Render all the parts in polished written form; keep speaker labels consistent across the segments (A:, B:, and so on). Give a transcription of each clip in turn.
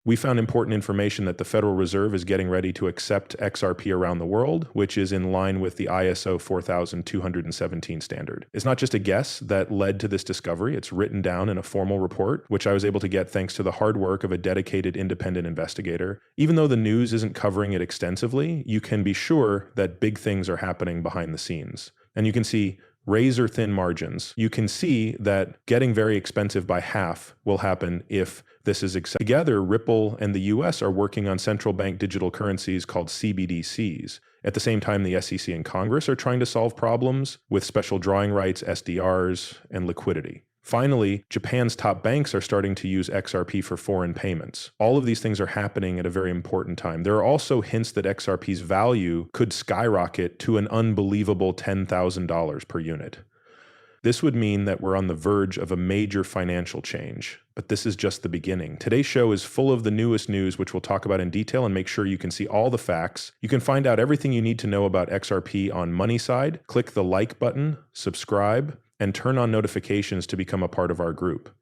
A: We found important information that the Federal Reserve is getting ready to accept XRP around the world, which is in line with the ISO 4217 standard. It's not just a guess that led to this discovery, it's written down in a formal report, which I was able to get thanks to the hard work of a dedicated independent investigator. Even though the news isn't covering it extensively, you can be sure that big things are happening behind the scenes. And you can see razor thin margins. You can see that getting very expensive by half will happen if this is accepted. Together, Ripple and the US are working on central bank digital currencies called CBDCs. At the same time, the SEC and Congress are trying to solve problems with special drawing rights, SDRs, and liquidity. Finally, Japan's top banks are starting to use XRP for foreign payments. All of these things are happening at a very important time. There are also hints that XRP's value could skyrocket to an unbelievable $10,000 per unit. This would mean that we're on the verge of a major financial change, but this is just the beginning. Today's show is full of the newest news, which we'll talk about in detail and make sure you can see all the facts. You can find out everything you need to know about XRP on Money Side. Click the like button, subscribe, and turn on notifications to become a part of our group.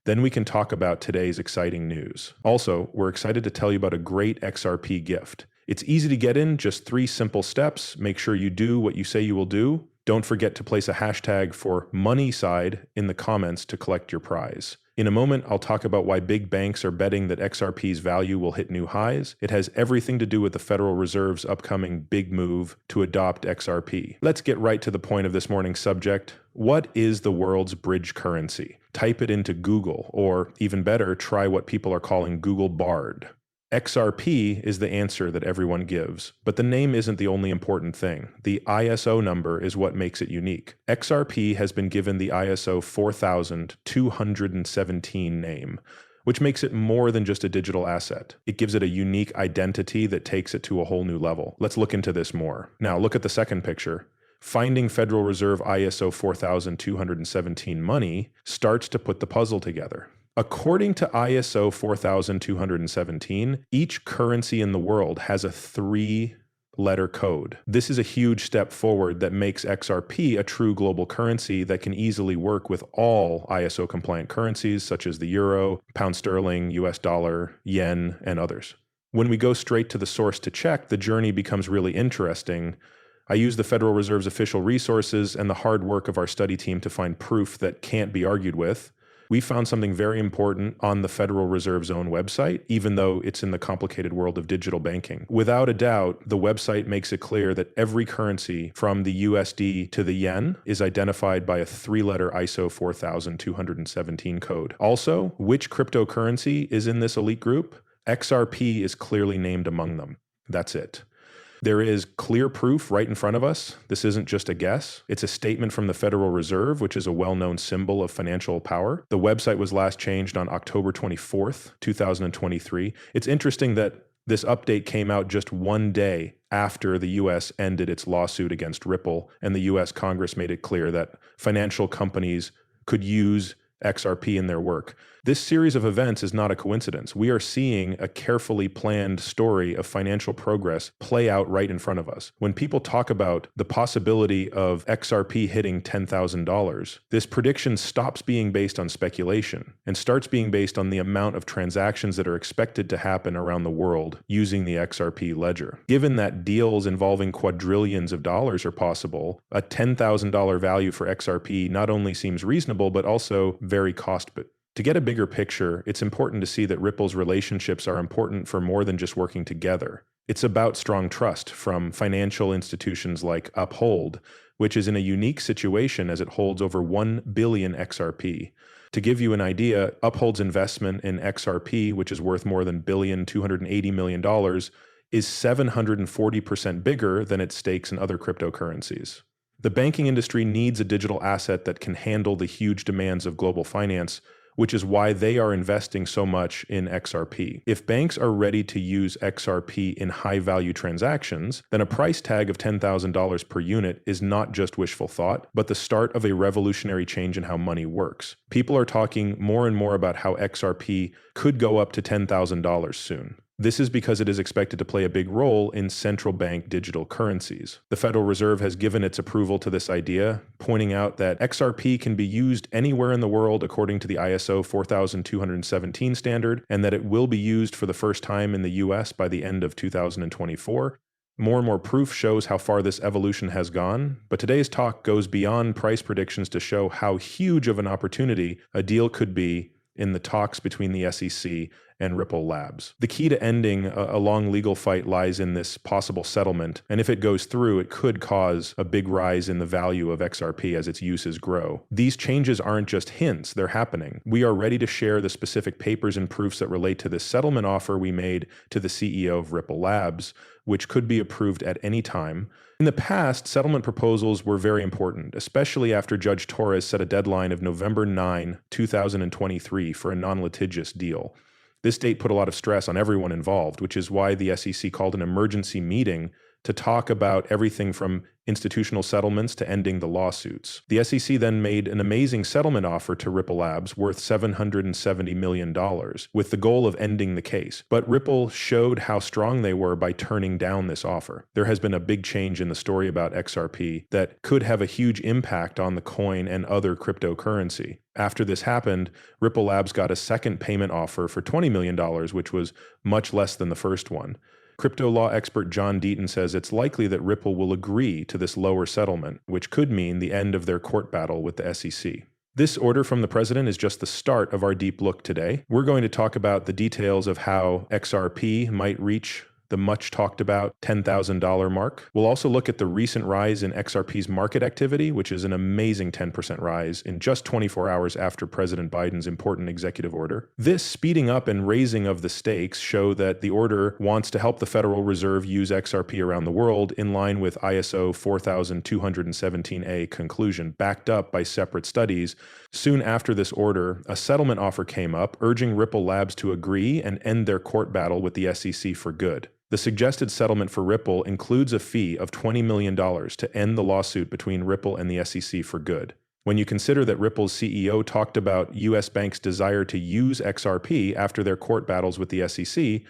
A: Then we can talk about today's exciting news. Also, we're excited to tell you about a great XRP gift. It's easy to get in, just 3 simple steps. Make sure you do what you say you will do. Don't forget to place a hashtag for MoneySide in the comments to collect your prize. In a moment, I'll talk about why big banks are betting that XRP's value will hit new highs. It has everything to do with the Federal Reserve's upcoming big move to adopt XRP. Let's get right to the point of this morning's subject. What is the world's bridge currency? Type it into Google, or even better, try what people are calling Google Bard. XRP is the answer that everyone gives, but the name isn't the only important thing. The ISO number is what makes it unique. XRP has been given the ISO 4217 name, which makes it more than just a digital asset. It gives it a unique identity that takes it to a whole new level. Let's look into this more. Now, look at the second picture. Finding Federal Reserve ISO 4217 money starts to put the puzzle together. According to ISO 4217, each currency in the world has a 3-letter code. This is a huge step forward that makes XRP a true global currency that can easily work with all ISO-compliant currencies such as the euro, pound sterling, US dollar, yen, and others. When we go straight to the source to check, the journey becomes really interesting. I use the Federal Reserve's official resources and the hard work of our study team to find proof that can't be argued with. We found something very important on the Federal Reserve's own website, even though it's in the complicated world of digital banking. Without a doubt, the website makes it clear that every currency from the USD to the yen is identified by a 3-letter ISO 4217 code. Also, which cryptocurrency is in this elite group? XRP is clearly named among them. That's it. There is clear proof right in front of us. This isn't just a guess. It's a statement from the Federal Reserve, which is a well-known symbol of financial power. The website was last changed on October 24th, 2023. It's interesting that this update came out just one day after the US ended its lawsuit against Ripple, and the US Congress made it clear that financial companies could use XRP in their work. This series of events is not a coincidence. We are seeing a carefully planned story of financial progress play out right in front of us. When people talk about the possibility of XRP hitting $10,000, this prediction stops being based on speculation and starts being based on the amount of transactions that are expected to happen around the world using the XRP ledger. Given that deals involving quadrillions of dollars are possible, a $10,000 value for XRP not only seems reasonable, but also very costly. To get a bigger picture, it's important to see that Ripple's relationships are important for more than just working together. It's about strong trust from financial institutions like Uphold, which is in a unique situation as it holds over 1 billion XRP. To give you an idea, Uphold's investment in XRP, which is worth more than $1,280 million, is 740% bigger than its stakes in other cryptocurrencies. The banking industry needs a digital asset that can handle the huge demands of global finance, which is why they are investing so much in XRP. If banks are ready to use XRP in high-value transactions, then a price tag of $10,000 per unit is not just wishful thought, but the start of a revolutionary change in how money works. People are talking more and more about how XRP could go up to $10,000 soon. This is because it is expected to play a big role in central bank digital currencies. The Federal Reserve has given its approval to this idea, pointing out that XRP can be used anywhere in the world according to the ISO 4217 standard, and that it will be used for the first time in the US by the end of 2024. More and more proof shows how far this evolution has gone, but today's talk goes beyond price predictions to show how huge of an opportunity a deal could be in the talks between the SEC and Ripple Labs. The key to ending a long legal fight lies in this possible settlement, and if it goes through, it could cause a big rise in the value of XRP as its uses grow. These changes aren't just hints, they're happening. We are ready to share the specific papers and proofs that relate to this settlement offer we made to the CEO of Ripple Labs, which could be approved at any time. In the past, settlement proposals were very important, especially after Judge Torres set a deadline of November 9, 2023 for a non-litigious deal. This date put a lot of stress on everyone involved, which is why the SEC called an emergency meeting to talk about everything from institutional settlements to ending the lawsuits. The SEC then made an amazing settlement offer to Ripple Labs worth $770 million, with the goal of ending the case. But Ripple showed how strong they were by turning down this offer. There has been a big change in the story about XRP that could have a huge impact on the coin and other cryptocurrency. After this happened, Ripple Labs got a second payment offer for $20 million, which was much less than the first one. Crypto law expert John Deaton says it's likely that Ripple will agree to this lower settlement, which could mean the end of their court battle with the SEC. This order from the president is just the start of our deep look today. We're going to talk about the details of how XRP might reach the much talked about $10,000 mark. We'll also look at the recent rise in XRP's market activity, which is an amazing 10% rise in just 24 hours after President Biden's important executive order. This speeding up and raising of the stakes show that the order wants to help the Federal Reserve use XRP around the world in line with ISO 4217A conclusion, backed up by separate studies. Soon after this order, a settlement offer came up, urging Ripple Labs to agree and end their court battle with the SEC for good. The suggested settlement for Ripple includes a fee of $20 million to end the lawsuit between Ripple and the SEC for good. When you consider that Ripple's CEO talked about U.S. banks' desire to use XRP after their court battles with the SEC,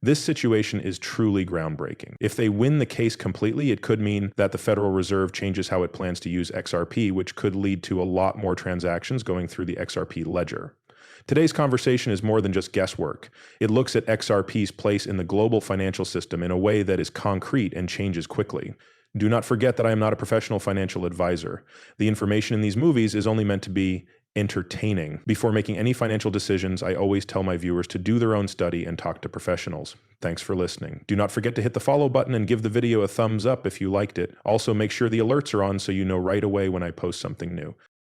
A: this situation is truly groundbreaking. If they win the case completely, it could mean that the Federal Reserve changes how it plans to use XRP, which could lead to a lot more transactions going through the XRP ledger. Today's conversation is more than just guesswork. It looks at XRP's place in the global financial system in a way that is concrete and changes quickly. Do not forget that I am not a professional financial advisor. The information in these movies is only meant to be entertaining. Before making any financial decisions, I always tell my viewers to do their own study and talk to professionals. Thanks for listening. Do not forget to hit the follow button and give the video a thumbs up if you liked it. Also, make sure the alerts are on so you know right away when I post something new.